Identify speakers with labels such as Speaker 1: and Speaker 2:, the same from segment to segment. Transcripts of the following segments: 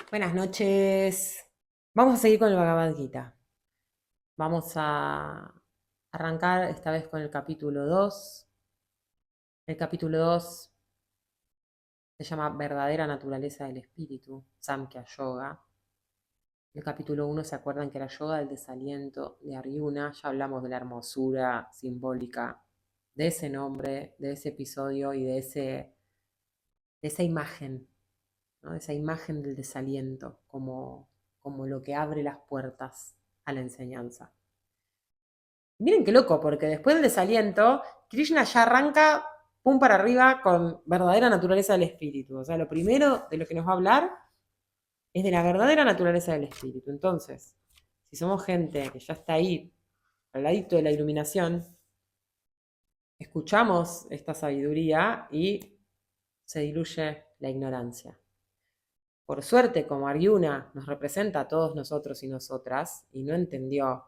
Speaker 1: Buenas noches. Vamos a seguir con el Bhagavad Gita. Vamos a arrancar esta vez con el capítulo 2. El capítulo 2 se llama Verdadera Naturaleza del Espíritu, Samkhya Yoga. El capítulo 1, ¿se acuerdan que era yoga del desaliento de Arjuna? Ya hablamos de la hermosura simbólica de ese nombre, de ese episodio y de esa imagen, ¿no? Esa imagen del desaliento como lo que abre las puertas a la enseñanza. Miren qué loco, porque después del desaliento, Krishna ya arranca pum para arriba con verdadera naturaleza del espíritu. O sea, lo primero de lo que nos va a hablar es de la verdadera naturaleza del espíritu. Entonces, si somos gente que ya está ahí, al ladito de la iluminación, escuchamos esta sabiduría y se diluye la ignorancia. Por suerte, como Arjuna nos representa a todos nosotros y nosotras, y no entendió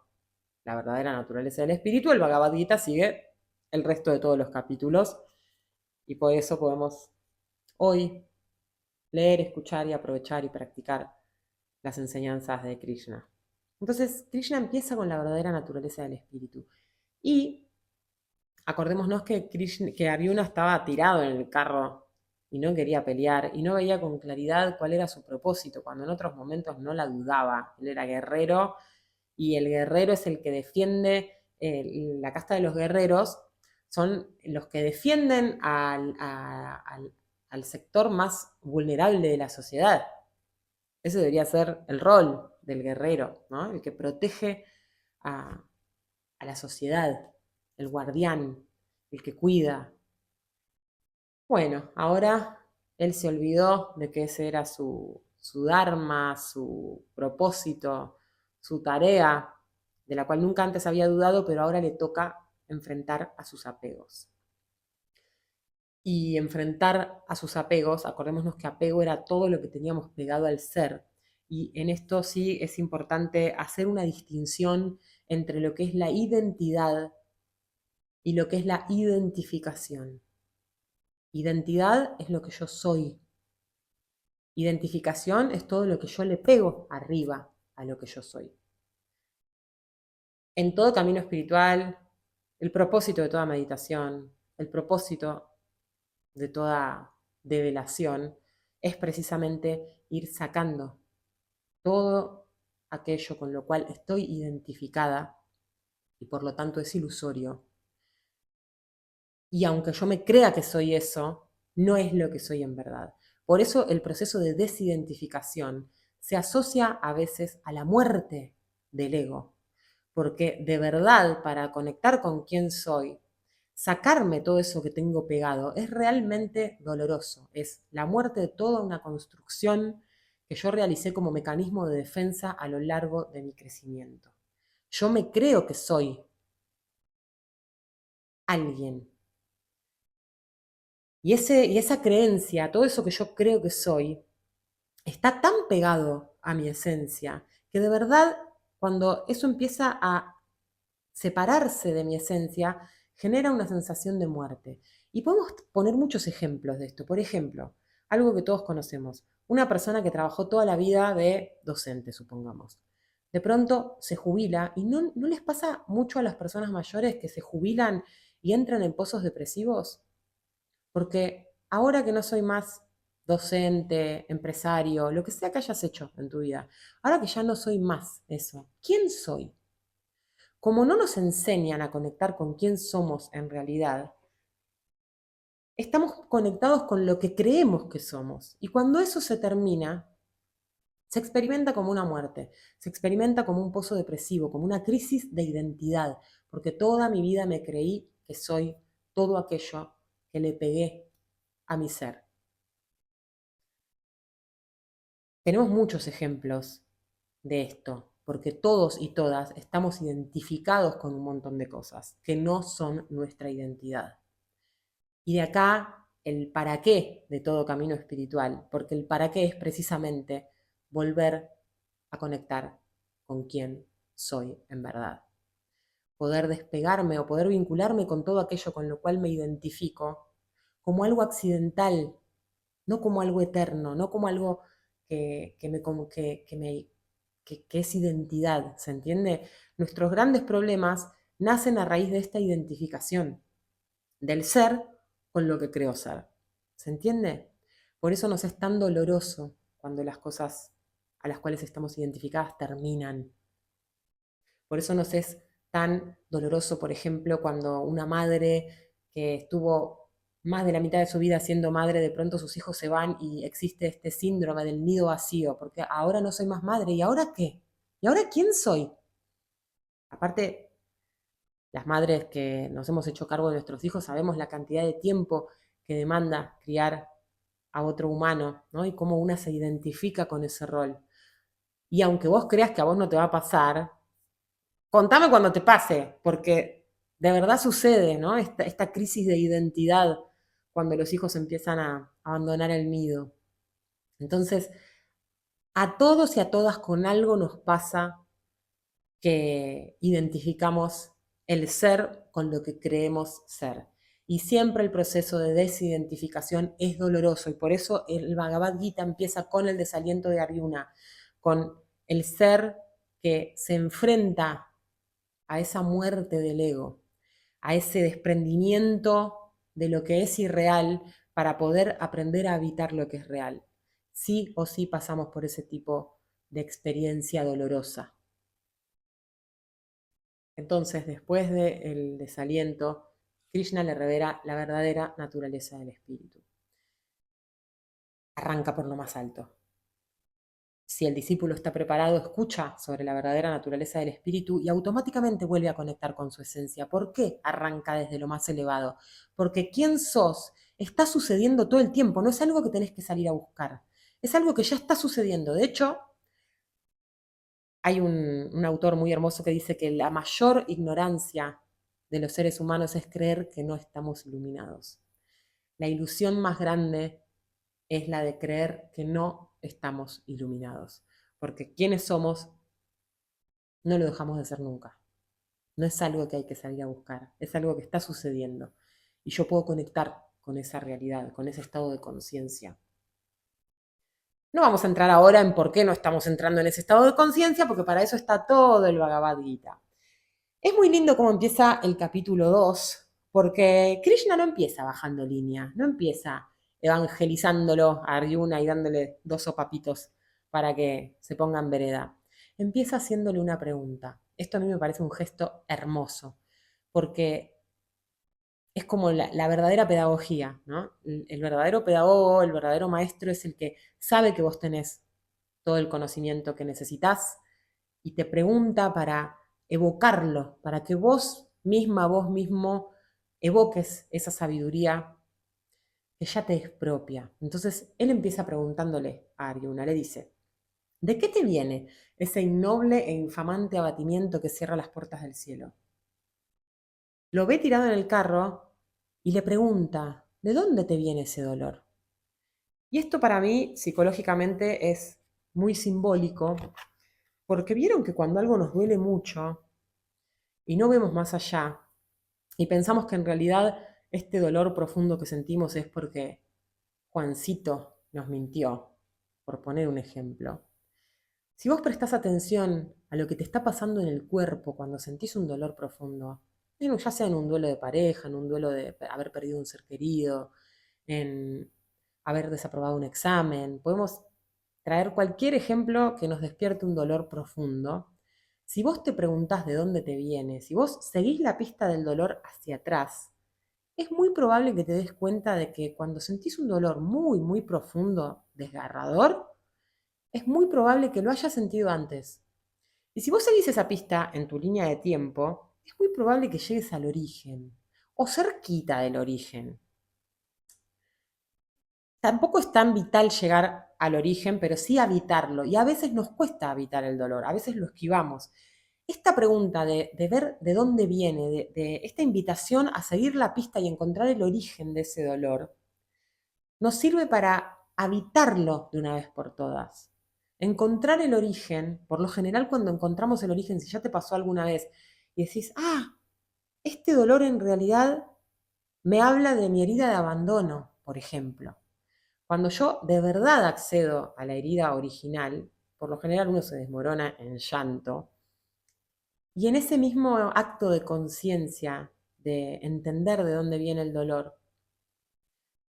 Speaker 1: la verdadera naturaleza del espíritu, el Bhagavad Gita sigue el resto de todos los capítulos y por eso podemos hoy leer, escuchar y aprovechar y practicar las enseñanzas de Krishna. Entonces, Krishna empieza con la verdadera naturaleza del espíritu. Y acordémonos que Arjuna estaba tirado en el carro y no quería pelear y no veía con claridad cuál era su propósito, cuando en otros momentos no la dudaba. Él era guerrero y el guerrero es el que defiende, la casta de los guerreros son los que defienden al sector más vulnerable de la sociedad. Ese debería ser el rol del guerrero, ¿no? El que protege a, a la sociedad, el guardián, el que cuida. Bueno, ahora él se olvidó de que ese era su dharma, su propósito, su tarea, de la cual nunca antes había dudado, pero ahora le toca enfrentar a sus apegos. Y enfrentar a sus apegos, acordémonos que apego era todo lo que teníamos pegado al ser. Y en esto sí es importante hacer una distinción entre lo que es la identidad y lo que es la identificación. Identidad es lo que yo soy. Identificación es todo lo que yo le pego arriba a lo que yo soy. En todo camino espiritual, el propósito de toda meditación, el propósito de toda develación es precisamente ir sacando todo aquello con lo cual estoy identificada y por lo tanto es ilusorio. Y aunque yo me crea que soy eso, no es lo que soy en verdad. Por eso el proceso de desidentificación se asocia a veces a la muerte del ego. Porque de verdad, para conectar con quién soy, sacarme todo eso que tengo pegado es realmente doloroso. Es la muerte de toda una construcción que yo realicé como mecanismo de defensa a lo largo de mi crecimiento. Yo me creo que soy alguien. Y esa creencia, todo eso que yo creo que soy, está tan pegado a mi esencia que de verdad, cuando eso empieza a separarse de mi esencia, genera una sensación de muerte. Y podemos poner muchos ejemplos de esto. Por ejemplo, algo que todos conocemos, una persona que trabajó toda la vida de docente, supongamos. De pronto se jubila y no les pasa mucho a las personas mayores que se jubilan y entran en pozos depresivos. Porque ahora que no soy más docente, empresario, lo que sea que hayas hecho en tu vida, ahora que ya no soy más eso, ¿quién soy? Como no nos enseñan a conectar con quién somos en realidad, estamos conectados con lo que creemos que somos. Y cuando eso se termina, se experimenta como una muerte, se experimenta como un pozo depresivo, como una crisis de identidad, porque toda mi vida me creí que soy todo aquello que le pegué a mi ser. Tenemos muchos ejemplos de esto, porque todos y todas estamos identificados con un montón de cosas que no son nuestra identidad. Y de acá el para qué de todo camino espiritual, porque el para qué es precisamente volver a conectar con quién soy en verdad. Poder despegarme o poder vincularme con todo aquello con lo cual me identifico como algo accidental, no como algo eterno, no como algo que es identidad, ¿se entiende? Nuestros grandes problemas nacen a raíz de esta identificación del ser con lo que creo ser. ¿Se entiende? Por eso nos es tan doloroso cuando las cosas a las cuales estamos identificadas terminan. Por eso nos es tan doloroso, por ejemplo, cuando una madre que estuvo más de la mitad de su vida siendo madre, de pronto sus hijos se van y existe este síndrome del nido vacío, porque ahora no soy más madre, ¿y ahora qué? ¿Y ahora quién soy? Aparte, las madres que nos hemos hecho cargo de nuestros hijos sabemos la cantidad de tiempo que demanda criar a otro humano, ¿no? Y cómo una se identifica con ese rol. Y aunque vos creas que a vos no te va a pasar, contame cuando te pase, porque de verdad sucede, ¿no? Esta crisis de identidad cuando los hijos empiezan a abandonar el nido. Entonces, a todos y a todas con algo nos pasa que identificamos el ser con lo que creemos ser. Y siempre el proceso de desidentificación es doloroso y por eso el Bhagavad Gita empieza con el desaliento de Arjuna, con el ser que se enfrenta a esa muerte del ego, a ese desprendimiento de lo que es irreal para poder aprender a habitar lo que es real. Sí o sí pasamos por ese tipo de experiencia dolorosa. Entonces, después del desaliento, Krishna le revela la verdadera naturaleza del espíritu. Arranca por lo más alto. Si el discípulo está preparado, escucha sobre la verdadera naturaleza del espíritu y automáticamente vuelve a conectar con su esencia. ¿Por qué arranca desde lo más elevado? Porque quién sos está sucediendo todo el tiempo, no es algo que tenés que salir a buscar, es algo que ya está sucediendo. De hecho, hay un autor muy hermoso que dice que la mayor ignorancia de los seres humanos es creer que no estamos iluminados. La ilusión más grande es la de creer que no estamos iluminados, porque quienes somos no lo dejamos de ser nunca. No es algo que hay que salir a buscar, es algo que está sucediendo. Y yo puedo conectar con esa realidad, con ese estado de conciencia. No vamos a entrar ahora en por qué no estamos entrando en ese estado de conciencia, porque para eso está todo el Bhagavad Gita. Es muy lindo cómo empieza el capítulo 2, porque Krishna no empieza bajando línea, no empieza evangelizándolo a Arjuna y dándole 2 sopapitos para que se ponga en vereda. Empieza haciéndole una pregunta. Esto a mí me parece un gesto hermoso, porque es como la verdadera pedagogía, ¿no? El verdadero pedagogo, el verdadero maestro es el que sabe que vos tenés todo el conocimiento que necesitas y te pregunta para evocarlo, para que vos misma, vos mismo evoques esa sabiduría que ya te es propia. Entonces él empieza preguntándole a Arjuna, le dice, ¿de qué te viene ese innoble e infamante abatimiento que cierra las puertas del cielo? Lo ve tirado en el carro y le pregunta, ¿de dónde te viene ese dolor? Y esto para mí psicológicamente es muy simbólico, porque vieron que cuando algo nos duele mucho y no vemos más allá, y pensamos que en realidad este dolor profundo que sentimos es porque Juancito nos mintió, por poner un ejemplo. Si vos prestás atención a lo que te está pasando en el cuerpo cuando sentís un dolor profundo, ya sea en un duelo de pareja, en un duelo de haber perdido un ser querido, en haber desaprobado un examen, podemos traer cualquier ejemplo que nos despierte un dolor profundo. Si vos te preguntás de dónde te viene, si vos seguís la pista del dolor hacia atrás, es muy probable que te des cuenta de que cuando sentís un dolor muy, muy profundo, desgarrador, es muy probable que lo hayas sentido antes. Y si vos seguís esa pista en tu línea de tiempo, es muy probable que llegues al origen o cerquita del origen. Tampoco es tan vital llegar al origen, pero sí habitarlo. Y a veces nos cuesta habitar el dolor, a veces lo esquivamos. Esta pregunta de ver de dónde viene, de esta invitación a seguir la pista y encontrar el origen de ese dolor, nos sirve para habitarlo de una vez por todas. Encontrar el origen, por lo general cuando encontramos el origen, si ya te pasó alguna vez y decís, este dolor en realidad me habla de mi herida de abandono, por ejemplo. Cuando yo de verdad accedo a la herida original, por lo general uno se desmorona en llanto, y en ese mismo acto de conciencia, de entender de dónde viene el dolor,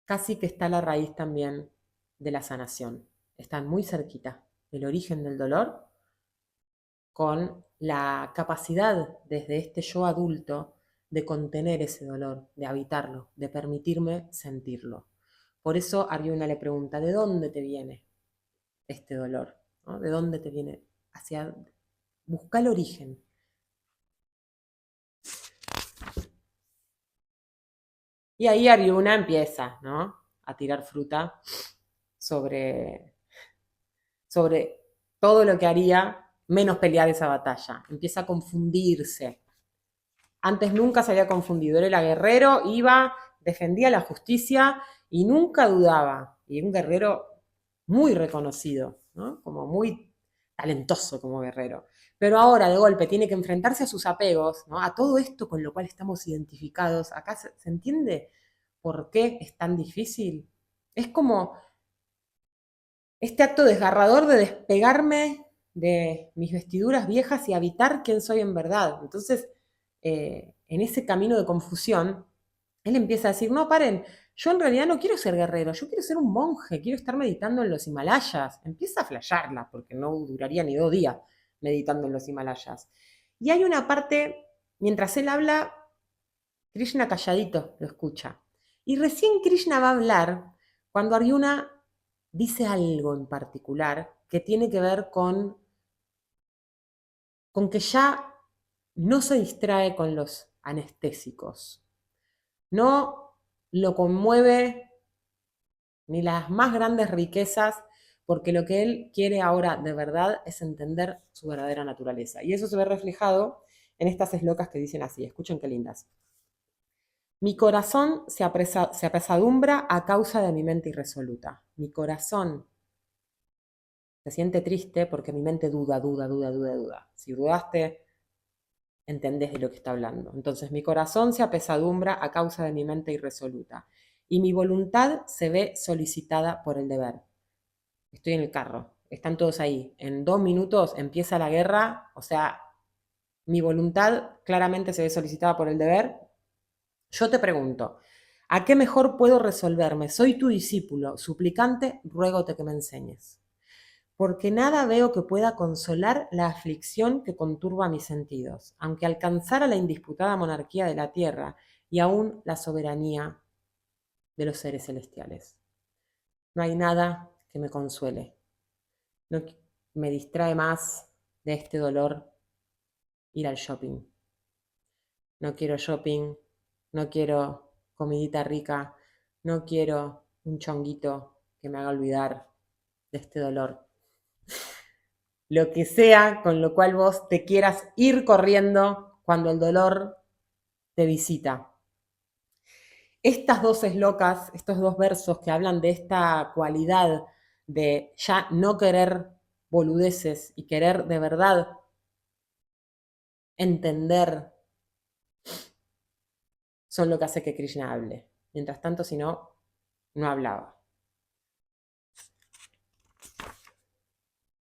Speaker 1: casi que está la raíz también de la sanación. Están muy cerquita el origen del dolor con la capacidad desde este yo adulto de contener ese dolor, de habitarlo, de permitirme sentirlo. Por eso Arjuna le pregunta, ¿de dónde te viene este dolor? ¿No? ¿De dónde te viene? Busca el origen. Y ahí Arjuna empieza, ¿no?, a tirar fruta sobre, sobre todo lo que haría menos pelear esa batalla. Empieza a confundirse. Antes nunca se había confundido. Él era guerrero, iba, defendía la justicia y nunca dudaba. Y un guerrero muy reconocido, ¿no?, como muy talentoso como guerrero. Pero ahora, de golpe, tiene que enfrentarse a sus apegos, ¿no?, a todo esto con lo cual estamos identificados. Acá se entiende por qué es tan difícil. Es como este acto desgarrador de despegarme de mis vestiduras viejas y habitar quién soy en verdad. Entonces, en ese camino de confusión, él empieza a decir, no, paren, yo en realidad no quiero ser guerrero, yo quiero ser un monje, quiero estar meditando en los Himalayas. Empieza a flashearla, porque no duraría ni 2 días meditando en los Himalayas. Y hay una parte, mientras él habla, Krishna calladito lo escucha. Y recién Krishna va a hablar cuando Arjuna dice algo en particular que tiene que ver con que ya no se distrae con los anestésicos. No lo conmueve ni las más grandes riquezas, porque lo que él quiere ahora de verdad es entender su verdadera naturaleza. Y eso se ve reflejado en estas eslocas que dicen así. Escuchen qué lindas. Mi corazón se apesadumbra a causa de mi mente irresoluta. Mi corazón se siente triste porque mi mente duda. Si dudaste, entendés de lo que está hablando. Entonces, mi corazón se apesadumbra a causa de mi mente irresoluta. Y mi voluntad se ve solicitada por el deber. Estoy en el carro, están todos ahí. En 2 minutos empieza la guerra, o sea, mi voluntad claramente se ve solicitada por el deber. Yo te pregunto, ¿a qué mejor puedo resolverme? Soy tu discípulo, suplicante, ruégote que me enseñes. Porque nada veo que pueda consolar la aflicción que conturba mis sentidos, aunque alcanzara la indisputada monarquía de la tierra y aún la soberanía de los seres celestiales. No hay nada que me consuele. No me distrae más de este dolor ir al shopping. No quiero shopping, no quiero comidita rica, no quiero un chonguito que me haga olvidar de este dolor. Lo que sea con lo cual vos te quieras ir corriendo cuando el dolor te visita. Estas dos eslocas, estos 2 versos que hablan de esta cualidad de ya no querer boludeces y querer de verdad entender, son lo que hace que Krishna hable. Mientras tanto, si no, no hablaba.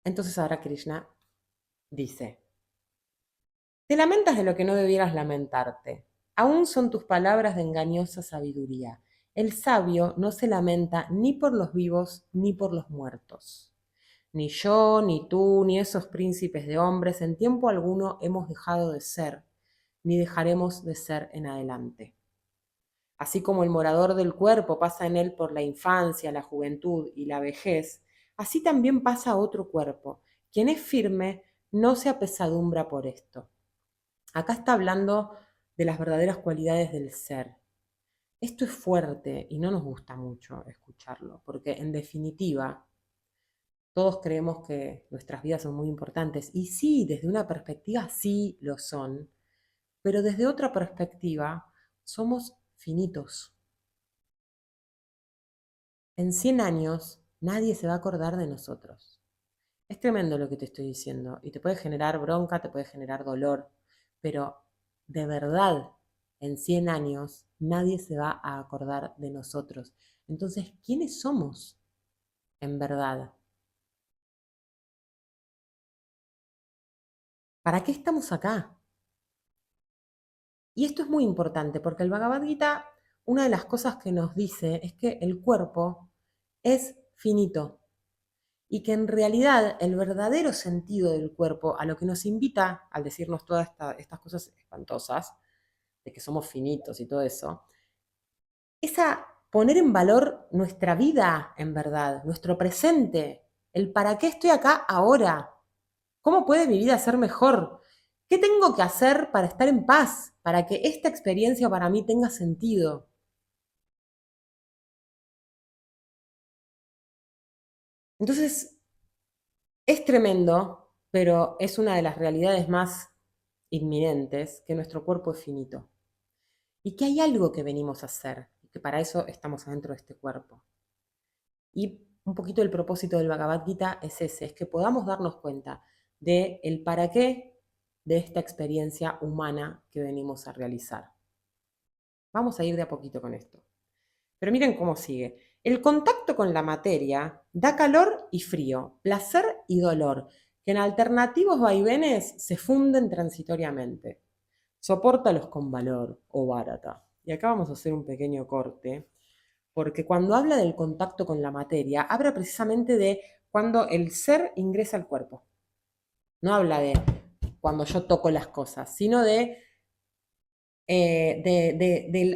Speaker 1: Entonces ahora Krishna dice, te lamentas de lo que no debieras lamentarte. Aún son tus palabras de engañosa sabiduría. El sabio no se lamenta ni por los vivos ni por los muertos. Ni yo, ni tú, ni esos príncipes de hombres en tiempo alguno hemos dejado de ser, ni dejaremos de ser en adelante. Así como el morador del cuerpo pasa en él por la infancia, la juventud y la vejez, así también pasa otro cuerpo. Quien es firme no se apesadumbra por esto. Acá está hablando de las verdaderas cualidades del ser. Esto es fuerte y no nos gusta mucho escucharlo, porque en definitiva todos creemos que nuestras vidas son muy importantes. Y sí, desde una perspectiva sí lo son, pero desde otra perspectiva somos finitos. En 100 años nadie se va a acordar de nosotros. Es tremendo lo que te estoy diciendo y te puede generar bronca, te puede generar dolor, pero de verdad, en 100 años nadie se va a acordar de nosotros. Entonces, ¿quiénes somos? en verdad? ¿Para qué estamos acá? Y esto es muy importante porque el Bhagavad Gita, una de las cosas que nos dice es que el cuerpo es finito y que en realidad el verdadero sentido del cuerpo, a lo que nos invita al decirnos todas estas cosas espantosas, de que somos finitos y todo eso, es a poner en valor nuestra vida, en verdad, nuestro presente, el para qué estoy acá ahora, cómo puede mi vida ser mejor, qué tengo que hacer para estar en paz, para que esta experiencia para mí tenga sentido. Entonces, es tremendo, pero es una de las realidades más inminentes que nuestro cuerpo es finito y que hay algo que venimos a hacer y que para eso estamos adentro de este cuerpo. Y un poquito el propósito del Bhagavad Gita es ese, es que podamos darnos cuenta de el para qué de esta experiencia humana que venimos a realizar. Vamos a ir de a poquito con esto. Pero miren cómo sigue. El contacto con la materia da calor y frío, placer y dolor, que en alternativos vaivenes se funden transitoriamente. Sopórtalos con valor, oh Bharata. Y acá vamos a hacer un pequeño corte, porque cuando habla del contacto con la materia, habla precisamente de cuando el ser ingresa al cuerpo. No habla de cuando yo toco las cosas, sino del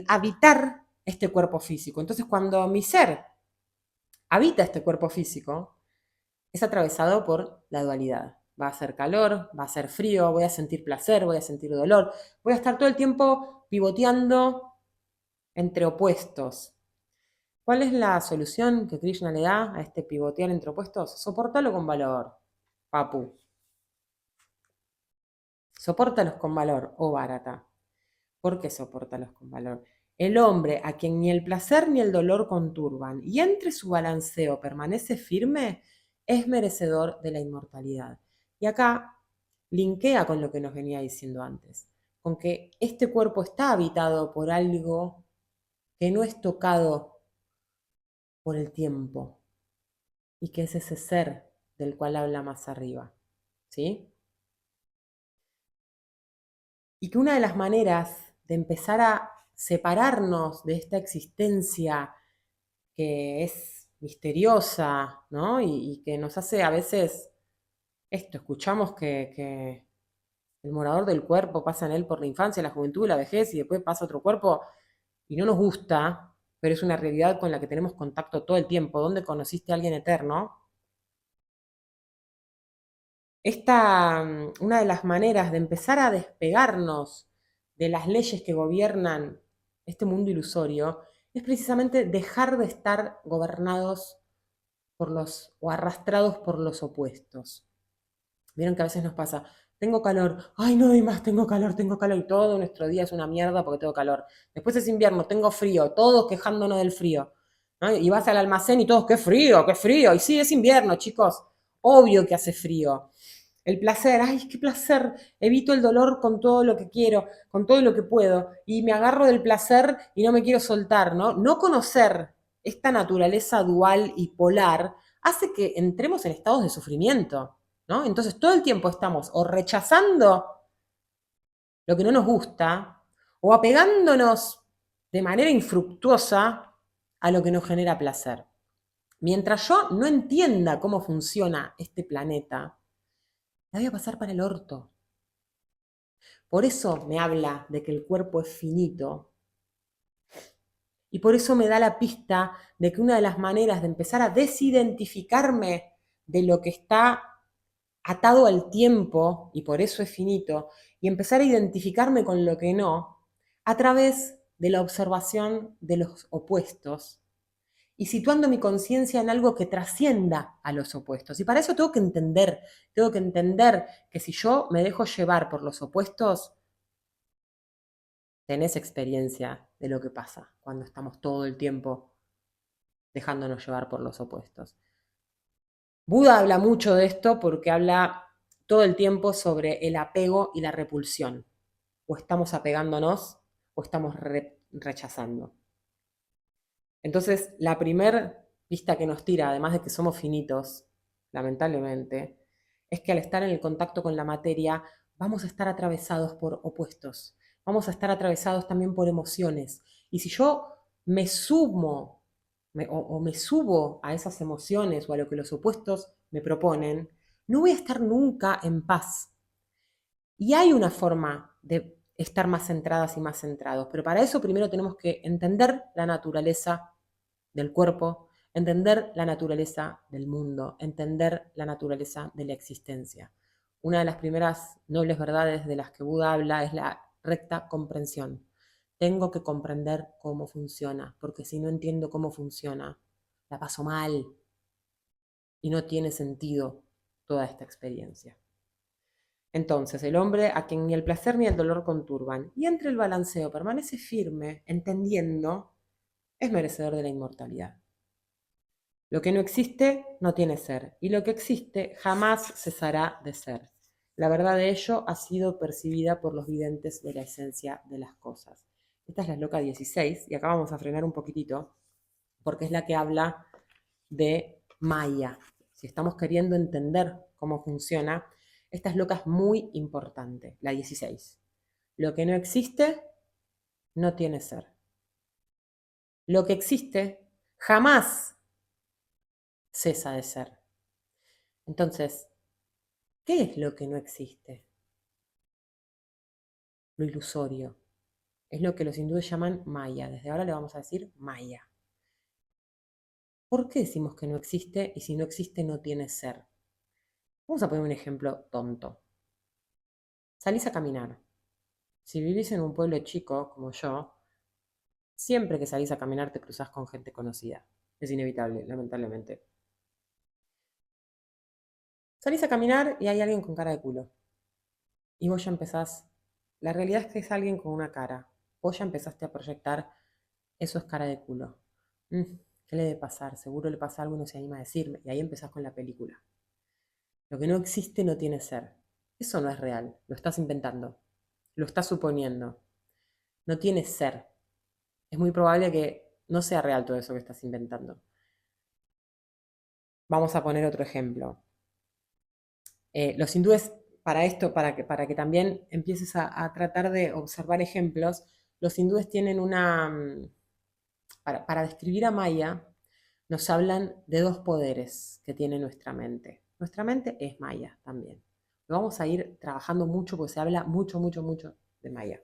Speaker 1: habitar este cuerpo físico. Entonces, cuando mi ser habita este cuerpo físico, es atravesado por la dualidad. Va a ser calor, va a ser frío, voy a sentir placer, voy a sentir dolor, voy a estar todo el tiempo pivoteando entre opuestos. ¿Cuál es la solución que Krishna le da a este pivotear entre opuestos? Soportalo con valor, papu. Sopórtalos con valor, oh Bharata. ¿Por qué sopórtalos con valor? El hombre a quien ni el placer ni el dolor conturban y entre su balanceo permanece firme, es merecedor de la inmortalidad. Y acá linkea con lo que nos venía diciendo antes, con que este cuerpo está habitado por algo que no es tocado por el tiempo y que es ese ser del cual habla más arriba. ¿Sí? Y que una de las maneras de empezar a separarnos de esta existencia que es misteriosa, ¿no? Y que nos hace a veces esto, escuchamos que el morador del cuerpo pasa en él por la infancia, la juventud, la vejez y después pasa a otro cuerpo y no nos gusta, pero es una realidad con la que tenemos contacto todo el tiempo. ¿Dónde conociste a alguien eterno? Una de las maneras de empezar a despegarnos de las leyes que gobiernan este mundo ilusorio es precisamente dejar de estar gobernados por los o arrastrados por los opuestos. Vieron que a veces nos pasa, tengo calor, ay no doy más, tengo calor, y todo nuestro día es una mierda porque tengo calor. Después es invierno, tengo frío, todos quejándonos del frío. ¿No? Y vas al almacén y todos, qué frío. Y sí, es invierno, chicos, obvio que hace frío. El placer, ay, qué placer, evito el dolor con todo lo que quiero, con todo lo que puedo, y me agarro del placer y no me quiero soltar, ¿no? No conocer esta naturaleza dual y polar hace que entremos en estados de sufrimiento, ¿no? Entonces todo el tiempo estamos o rechazando lo que no nos gusta o apegándonos de manera infructuosa a lo que nos genera placer. Mientras yo no entienda cómo funciona este planeta, la voy a pasar para el orto. Por eso me habla de que el cuerpo es finito. Y por eso me da la pista de que una de las maneras de empezar a desidentificarme de lo que está atado al tiempo, y por eso es finito, y empezar a identificarme con lo que no, a través de la observación de los opuestos y situando mi conciencia en algo que trascienda a los opuestos. Y para eso tengo que entender que si yo me dejo llevar por los opuestos, tenés experiencia de lo que pasa cuando estamos todo el tiempo dejándonos llevar por los opuestos. Buda habla mucho de esto porque habla todo el tiempo sobre el apego y la repulsión. O estamos apegándonos o estamos rechazando. Entonces, la primera vista que nos tira, además de que somos finitos, lamentablemente, es que al estar en el contacto con la materia vamos a estar atravesados por opuestos, vamos a estar atravesados también por emociones. Y si yo me sumo o me subo a esas emociones o a lo que los opuestos me proponen, no voy a estar nunca en paz. Y hay una forma de estar más centradas y más centrados, pero para eso primero tenemos que entender la naturaleza del cuerpo, entender la naturaleza del mundo, entender la naturaleza de la existencia. Una de las primeras nobles verdades de las que Buda habla es la recta comprensión. Tengo que comprender cómo funciona, porque si no entiendo cómo funciona, la paso mal y no tiene sentido toda esta experiencia. Entonces, el hombre a quien ni el placer ni el dolor conturban, y entre el balanceo permanece firme, entendiendo, es merecedor de la inmortalidad. Lo que no existe no tiene ser, y lo que existe jamás cesará de ser. La verdad de ello ha sido percibida por los videntes de la esencia de las cosas. Esta es la Sloka 16, y acá vamos a frenar un poquitito, porque es la que habla de Maya. Si estamos queriendo entender cómo funciona, esta Sloka es muy importante, la 16. Lo que no existe no tiene ser. Lo que existe jamás cesa de ser. Entonces, ¿qué es lo que no existe? Lo ilusorio. Es lo que los hindúes llaman Maya. Desde ahora le vamos a decir Maya. ¿Por qué decimos que no existe y si no existe no tiene ser? Vamos a poner un ejemplo tonto. Salís a caminar. Si vivís en un pueblo chico, como yo, siempre que salís a caminar te cruzás con gente conocida. Es inevitable, lamentablemente. Salís a caminar y hay alguien con cara de culo. Y vos ya empezás. La realidad es que es alguien con una cara. Vos ya empezaste a proyectar, eso es cara de culo. ¿Qué le debe pasar? Seguro le pasa algo y no se anima a decirme. Y ahí empezás con la película. Lo que no existe no tiene ser. Eso no es real. Lo estás inventando. Lo estás suponiendo. No tiene ser. Es muy probable que no sea real todo eso que estás inventando. Vamos a poner otro ejemplo. Los hindúes, para esto, para que también empieces a tratar de observar ejemplos, los hindúes tienen una... para describir a Maya, nos hablan de dos poderes que tiene nuestra mente. Nuestra mente es Maya también. Lo vamos a ir trabajando mucho porque se habla mucho, mucho, mucho de Maya.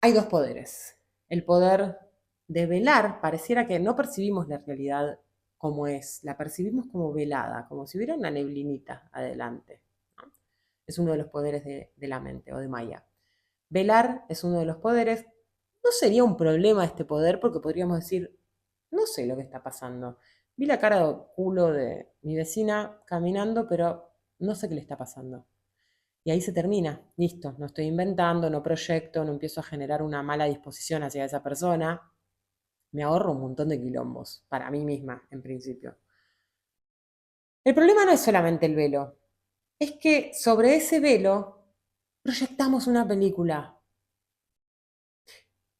Speaker 1: Hay dos poderes. El poder de velar, pareciera que no percibimos la realidad como es, la percibimos como velada, como si hubiera una neblinita adelante. ¿No? Es uno de los poderes de la mente o de Maya. Velar es uno de los poderes. No sería un problema este poder porque podríamos decir, no sé lo que está pasando. Vi la cara de culo de mi vecina caminando, pero no sé qué le está pasando. Y ahí se termina, listo, no estoy inventando, no proyecto, no empiezo a generar una mala disposición hacia esa persona. Me ahorro un montón de quilombos, para mí misma, en principio. El problema no es solamente el velo, es que sobre ese velo proyectamos una película.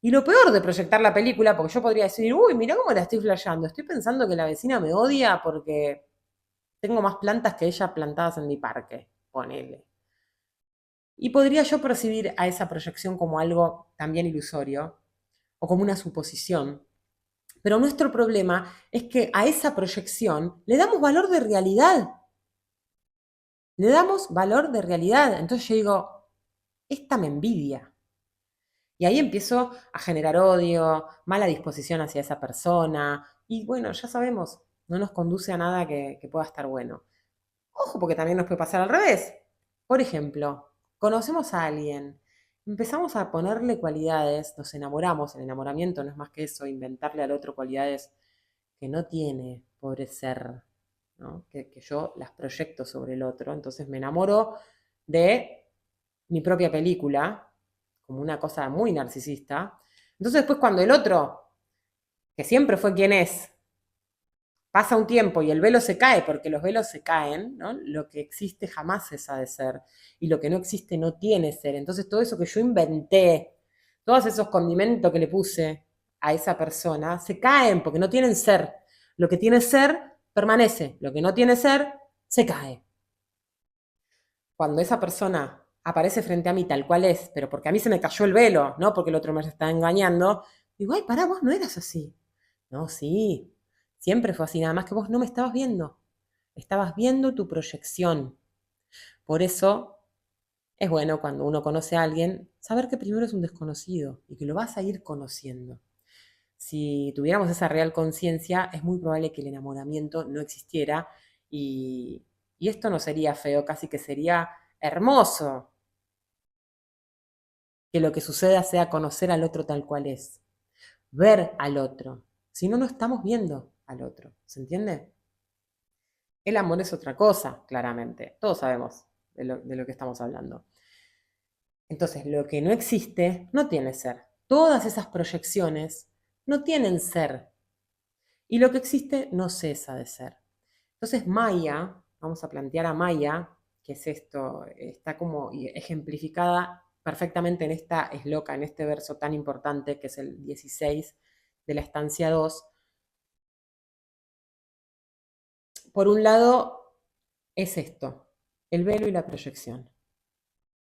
Speaker 1: Y lo peor de proyectar la película, porque yo podría decir, uy, mira cómo la estoy flasheando, estoy pensando que la vecina me odia porque tengo más plantas que ella plantadas en mi parque, ponele. Y podría yo percibir a esa proyección como algo también ilusorio o como una suposición. Pero nuestro problema es que a esa proyección le damos valor de realidad. Le damos valor de realidad. Entonces yo digo, esta me envidia. Y ahí empiezo a generar odio, mala disposición hacia esa persona. Y bueno, ya sabemos, no nos conduce a nada que pueda estar bueno. Ojo, porque también nos puede pasar al revés. Por ejemplo, conocemos a alguien, empezamos a ponerle cualidades, nos enamoramos, el enamoramiento no es más que eso, inventarle al otro cualidades que no tiene, pobre ser, ¿no? Que yo las proyecto sobre el otro, entonces me enamoro de mi propia película, como una cosa muy narcisista. Entonces después cuando el otro, que siempre fue quien es, pasa un tiempo y el velo se cae, porque los velos se caen, ¿no? Lo que existe jamás cesa de ser, y lo que no existe no tiene ser. Entonces todo eso que yo inventé, todos esos condimentos que le puse a esa persona, se caen porque no tienen ser. Lo que tiene ser permanece, lo que no tiene ser se cae. Cuando esa persona aparece frente a mí tal cual es, pero porque a mí se me cayó el velo, no porque el otro me está engañando, digo, ay, pará, vos no eras así. No, sí, siempre fue así, nada más que vos no me estabas viendo. Estabas viendo tu proyección. Por eso es bueno cuando uno conoce a alguien, saber que primero es un desconocido y que lo vas a ir conociendo. Si tuviéramos esa real conciencia, es muy probable que el enamoramiento no existiera y esto no sería feo, casi que sería hermoso que lo que suceda sea conocer al otro tal cual es, ver al otro. Si no, no estamos viendo al otro. ¿Se entiende? El amor es otra cosa, claramente. Todos sabemos de lo que estamos hablando. Entonces, lo que no existe no tiene ser. Todas esas proyecciones no tienen ser. Y lo que existe no cesa de ser. Entonces, Maya, vamos a plantear a Maya, que es esto, está como ejemplificada perfectamente en esta esloca, en este verso tan importante que es el 16 de la estancia 2. Por un lado, es esto, el velo y la proyección.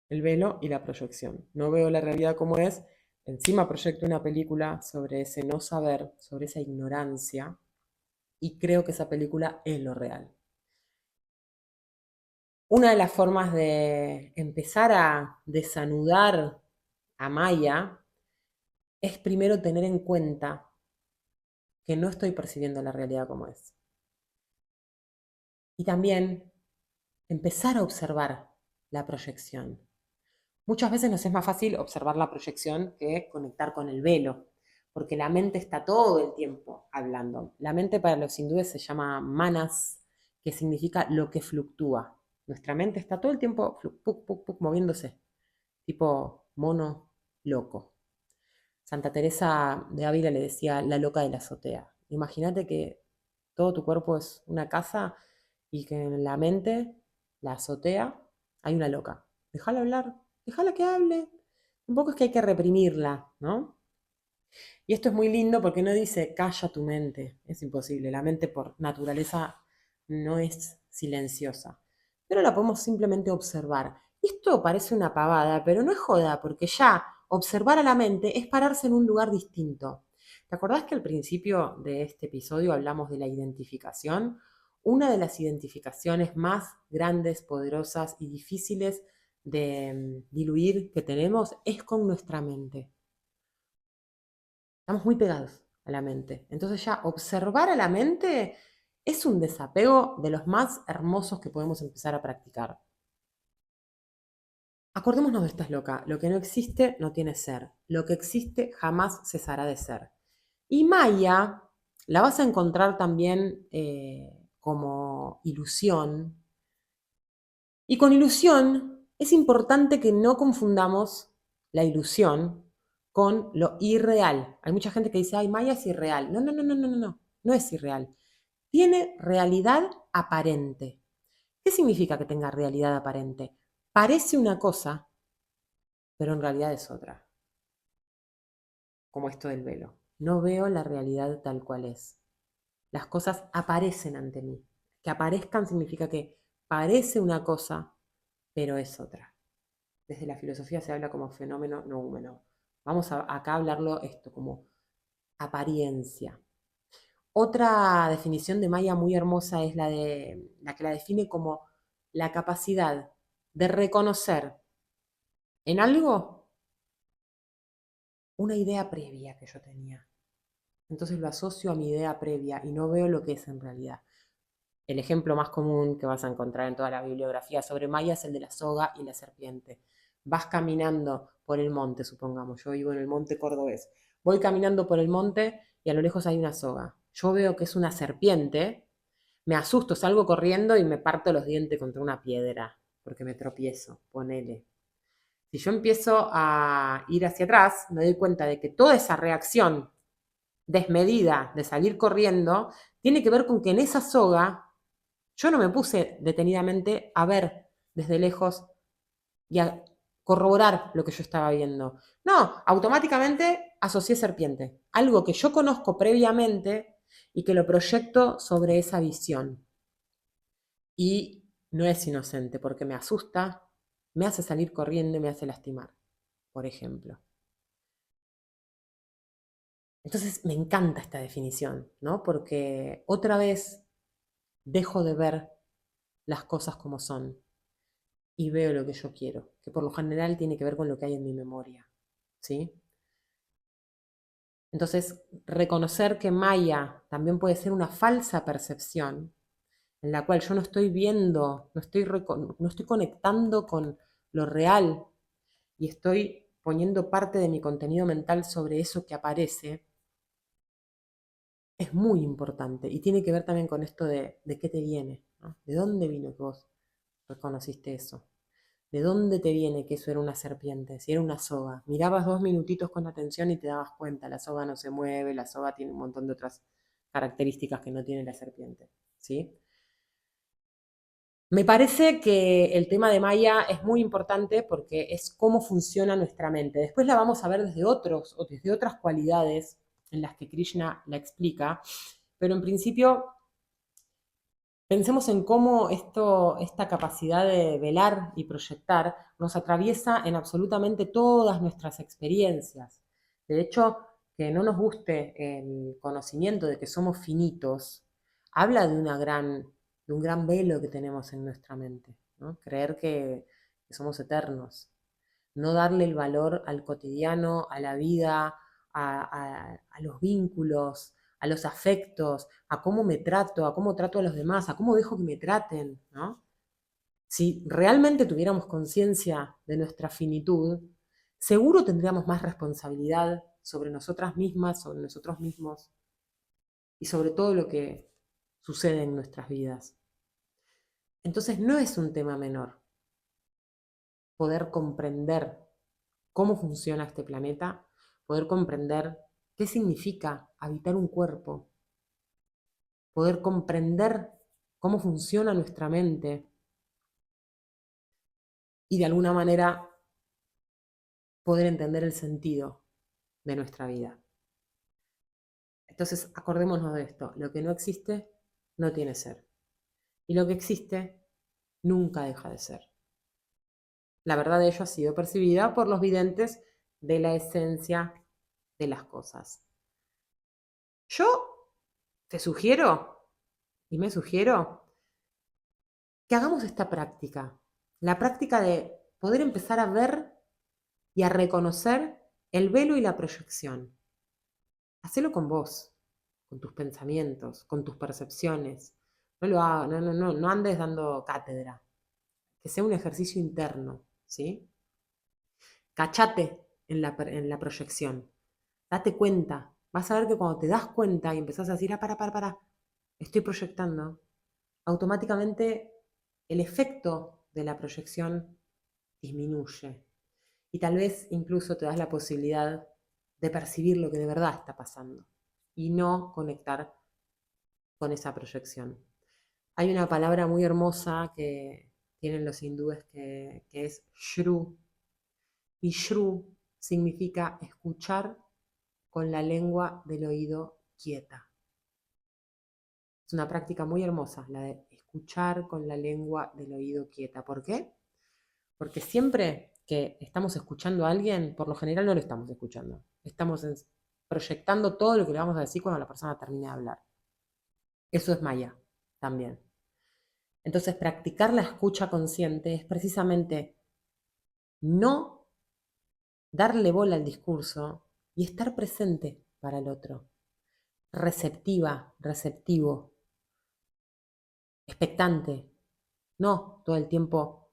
Speaker 1: El velo y la proyección. No veo la realidad como es, encima proyecto una película sobre ese no saber, sobre esa ignorancia, y creo que esa película es lo real. Una de las formas de empezar a desanudar a Maya es primero tener en cuenta que no estoy percibiendo la realidad como es. Y también empezar a observar la proyección. Muchas veces nos es más fácil observar la proyección que conectar con el velo, porque la mente está todo el tiempo hablando. La mente para los hindúes se llama manas, que significa lo que fluctúa. Nuestra mente está todo el tiempo moviéndose, tipo mono loco. Santa Teresa de Ávila le decía la loca de la azotea. Imagínate que todo tu cuerpo es una casa y que en la mente, la azotea, hay una loca. Déjala hablar, déjala que hable. Un poco es que hay que reprimirla, ¿no? Y esto es muy lindo porque no dice calla tu mente, es imposible. La mente por naturaleza no es silenciosa, pero la podemos simplemente observar. Esto parece una pavada, pero no es joda, porque ya observar a la mente es pararse en un lugar distinto. ¿Te acordás que al principio de este episodio hablamos de la identificación? Una de las identificaciones más grandes, poderosas y difíciles de diluir que tenemos es con nuestra mente. Estamos muy pegados a la mente. Entonces ya observar a la mente es un desapego de los más hermosos que podemos empezar a practicar. Acordémonos de esta loca. Lo que no existe no tiene ser. Lo que existe jamás cesará de ser. Y Maya la vas a encontrar también como ilusión. Y con ilusión es importante que no confundamos la ilusión con lo irreal. Hay mucha gente que dice, ay, Maya es irreal. No, no, no, no, no, no, no es irreal. Tiene realidad aparente. ¿Qué significa que tenga realidad aparente? Parece una cosa, pero en realidad es otra. Como esto del velo. No veo la realidad tal cual es. Las cosas aparecen ante mí. Que aparezcan significa que parece una cosa, pero es otra. Desde la filosofía se habla como fenómeno noúmeno. Vamos acá a hablarlo esto como apariencia. Otra definición de Maya muy hermosa es la que la define como la capacidad de reconocer en algo una idea previa que yo tenía. Entonces lo asocio a mi idea previa y no veo lo que es en realidad. El ejemplo más común que vas a encontrar en toda la bibliografía sobre Maya es el de la soga y la serpiente. Vas caminando por el monte, supongamos, yo vivo en el monte cordobés. Voy caminando por el monte y a lo lejos hay una soga. Yo veo que es una serpiente, me asusto, salgo corriendo y me parto los dientes contra una piedra, porque me tropiezo, ponele. Si yo empiezo a ir hacia atrás, me doy cuenta de que toda esa reacción desmedida de salir corriendo tiene que ver con que en esa soga yo no me puse detenidamente a ver desde lejos y a corroborar lo que yo estaba viendo. No, automáticamente asocié serpiente, algo que yo conozco previamente y que lo proyecto sobre esa visión. Y no es inocente porque me asusta, me hace salir corriendo y me hace lastimar, por ejemplo. Entonces me encanta esta definición, ¿no? Porque otra vez dejo de ver las cosas como son y veo lo que yo quiero, que por lo general tiene que ver con lo que hay en mi memoria, ¿sí? Entonces, reconocer que Maya también puede ser una falsa percepción en la cual yo no estoy viendo, no estoy conectando con lo real y estoy poniendo parte de mi contenido mental sobre eso que aparece, es muy importante y tiene que ver también con esto de qué te viene, ¿no? ¿De dónde vino que vos reconociste eso? ¿De dónde te viene que eso era una serpiente? Si era una soga. Mirabas 2 minutitos con atención y te dabas cuenta, la soga no se mueve, la soga tiene un montón de otras características que no tiene la serpiente, ¿sí? Me parece que el tema de Maya es muy importante porque es cómo funciona nuestra mente. Después la vamos a ver desde otros o desde otras cualidades en las que Krishna la explica, pero en principio pensemos en cómo esta capacidad de velar y proyectar nos atraviesa en absolutamente todas nuestras experiencias. De hecho, que no nos guste el conocimiento de que somos finitos, habla de un gran velo que tenemos en nuestra mente, ¿no? Creer que somos eternos, no darle el valor al cotidiano, a la vida, a los vínculos, a los afectos, a cómo me trato, a cómo trato a los demás, a cómo dejo que me traten, ¿no? Si realmente tuviéramos conciencia de nuestra finitud, seguro tendríamos más responsabilidad sobre nosotras mismas, sobre nosotros mismos y sobre todo lo que sucede en nuestras vidas. Entonces no es un tema menor poder comprender cómo funciona este planeta, poder comprender qué significa habitar un cuerpo, poder comprender cómo funciona nuestra mente y de alguna manera poder entender el sentido de nuestra vida. Entonces, acordémonos de esto, lo que no existe no tiene ser. Y lo que existe nunca deja de ser. La verdad de ello ha sido percibida por los videntes de la esencia de las cosas. Yo te sugiero, y me sugiero, que hagamos esta práctica. La práctica de poder empezar a ver y a reconocer el velo y la proyección. Hacelo con vos, con tus pensamientos, con tus percepciones. No lo hagas, no andes dando cátedra. Que sea un ejercicio interno, ¿sí? Cachate en la proyección. Date cuenta. Vas a ver que cuando te das cuenta y empezás a decir, para, estoy proyectando, automáticamente el efecto de la proyección disminuye. Y tal vez incluso te das la posibilidad de percibir lo que de verdad está pasando y no conectar con esa proyección. Hay una palabra muy hermosa que tienen los hindúes que es shru, y shru significa escuchar con la lengua del oído quieta. Es una práctica muy hermosa, la de escuchar con la lengua del oído quieta. ¿Por qué? Porque siempre que estamos escuchando a alguien, por lo general no lo estamos escuchando. Estamos proyectando todo lo que le vamos a decir cuando la persona termine de hablar. Eso es Maya también. Entonces, practicar la escucha consciente es precisamente no darle bola al discurso y estar presente para el otro. Receptiva, receptivo, expectante, no todo el tiempo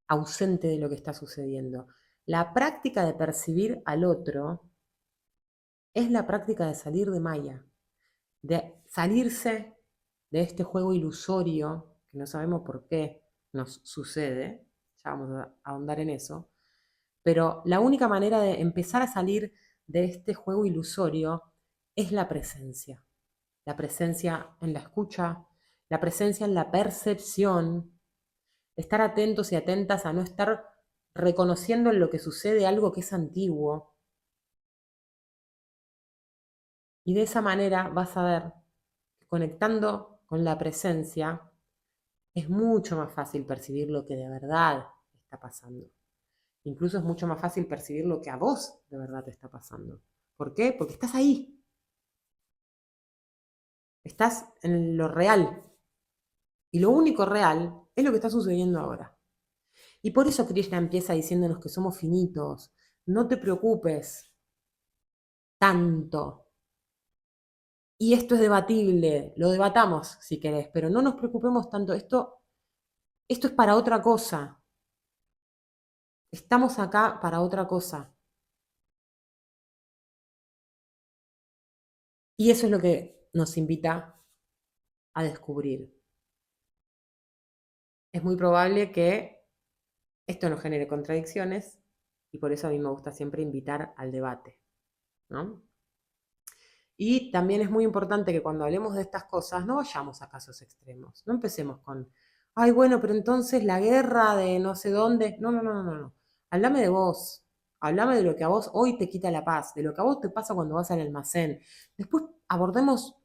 Speaker 1: ausente de lo que está sucediendo. La práctica de percibir al otro es la práctica de salir de Maya, de salirse de este juego ilusorio, que no sabemos por qué nos sucede, ya vamos a ahondar en eso, pero la única manera de empezar a salir de este juego ilusorio es la presencia en la escucha, la presencia en la percepción, estar atentos y atentas a no estar reconociendo en lo que sucede algo que es antiguo, Y de esa manera vas a ver que conectando con la presencia es mucho más fácil percibir lo que de verdad está pasando. Incluso es mucho más fácil percibir lo que a vos de verdad te está pasando. ¿Por qué? Porque estás ahí. Estás en lo real. Y lo único real es lo que está sucediendo ahora. Y por eso Krishna empieza diciéndonos que somos finitos. No te preocupes tanto. Y esto es debatible, lo debatamos si querés, pero no nos preocupemos tanto. Esto es para otra cosa. Estamos acá para otra cosa. Y eso es lo que nos invita a descubrir. Es muy probable que esto nos genere contradicciones y por eso a mí me gusta siempre invitar al debate, ¿no? Y también es muy importante que cuando hablemos de estas cosas no vayamos a casos extremos. No empecemos con, ay, bueno, pero entonces la guerra de no sé dónde. No, no, no, no, no. Háblame de vos. Háblame de lo que a vos hoy te quita la paz, de lo que a vos te pasa cuando vas al almacén. Después abordemos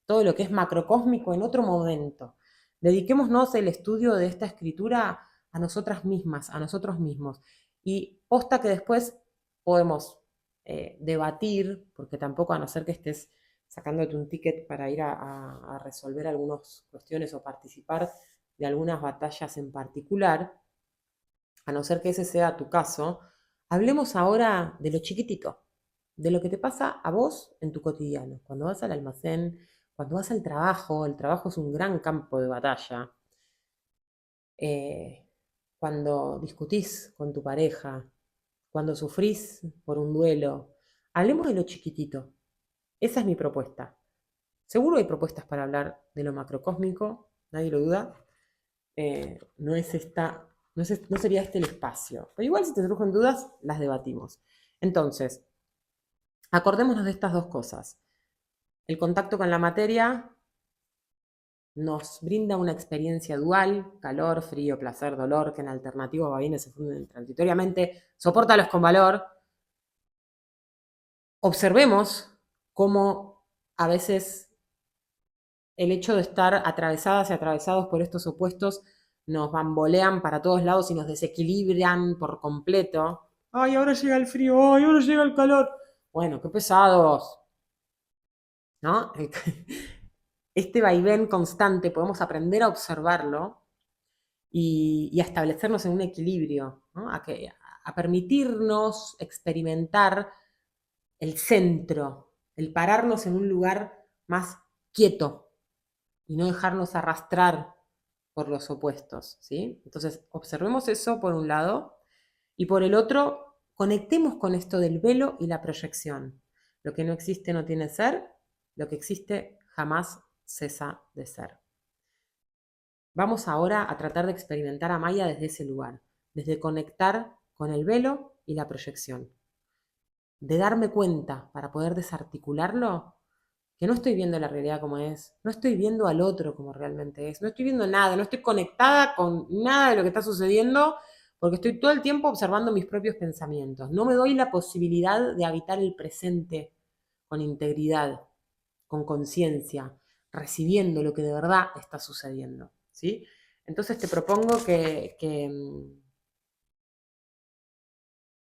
Speaker 1: todo lo que es macrocósmico en otro momento. Dediquémonos el estudio de esta escritura a nosotras mismas, a nosotros mismos. Y posta que después podemos debatir, porque tampoco a no ser que estés sacándote un ticket para ir a resolver algunas cuestiones o participar de algunas batallas en particular, a no ser que ese sea tu caso, hablemos ahora de lo chiquitito, de lo que te pasa a vos en tu cotidiano. Cuando vas al almacén, cuando vas al trabajo, el trabajo es un gran campo de batalla. Eh, Cuando discutís con tu pareja, cuando sufrís por un duelo, hablemos de lo chiquitito. Esa es mi propuesta. Seguro hay propuestas para hablar de lo macrocósmico, nadie lo duda. No es esta, no sería este el espacio. Pero igual si te surgen dudas, las debatimos. Entonces, acordémonos de estas dos cosas. El contacto con la materia nos brinda una experiencia dual, calor, frío, placer, dolor, que en alternativo va bien, se funden transitoriamente, sopórtalos con valor. Observemos cómo a veces el hecho de estar atravesadas y atravesados por estos opuestos nos bambolean para todos lados y nos desequilibran por completo. Ay, ahora llega el frío, ay, ahora llega el calor. Bueno, qué pesados, ¿no? Este vaivén constante podemos aprender a observarlo y a establecernos en un equilibrio, ¿no? A permitirnos experimentar el centro, el pararnos en un lugar más quieto y no dejarnos arrastrar por los opuestos, ¿sí? Entonces, observemos eso por un lado y por el otro, conectemos con esto del velo y la proyección. Lo que no existe no tiene ser, lo que existe jamás cesa de ser. Vamos ahora a tratar de experimentar a Maya desde ese lugar, desde conectar con el velo y la proyección. De darme cuenta para poder desarticularlo, que no estoy viendo la realidad como es, no estoy viendo al otro como realmente es, no estoy viendo nada, no estoy conectada con nada de lo que está sucediendo, porque estoy todo el tiempo observando mis propios pensamientos. No me doy la posibilidad de habitar el presente con integridad, con conciencia, recibiendo lo que de verdad está sucediendo, ¿sí? Entonces te propongo que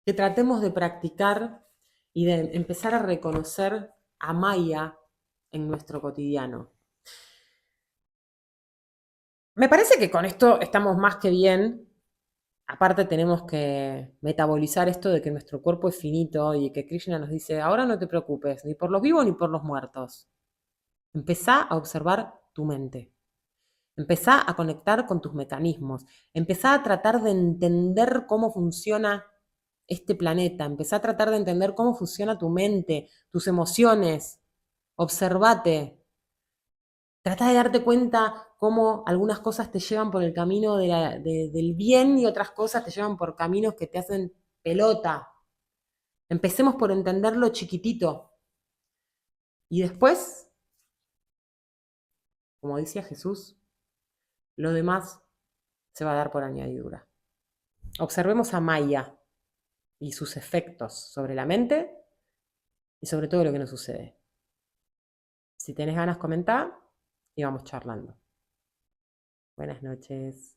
Speaker 1: tratemos de practicar y de empezar a reconocer a Maya en nuestro cotidiano. Me parece que con esto estamos más que bien. Aparte tenemos que metabolizar esto de que nuestro cuerpo es finito y que Krishna nos dice, ahora no te preocupes, ni por los vivos ni por los muertos. Empezá a observar tu mente. Empezá a conectar con tus mecanismos. Empezá a tratar de entender cómo funciona este planeta. Empezá a tratar de entender cómo funciona tu mente, tus emociones. Observate. Trata de darte cuenta cómo algunas cosas te llevan por el camino del bien y otras cosas te llevan por caminos que te hacen pelota. Empecemos por entenderlo chiquitito. Y después, como decía Jesús, lo demás se va a dar por añadidura. Observemos a Maya y sus efectos sobre la mente y sobre todo lo que nos sucede. Si tenés ganas, comentá y vamos charlando. Buenas noches.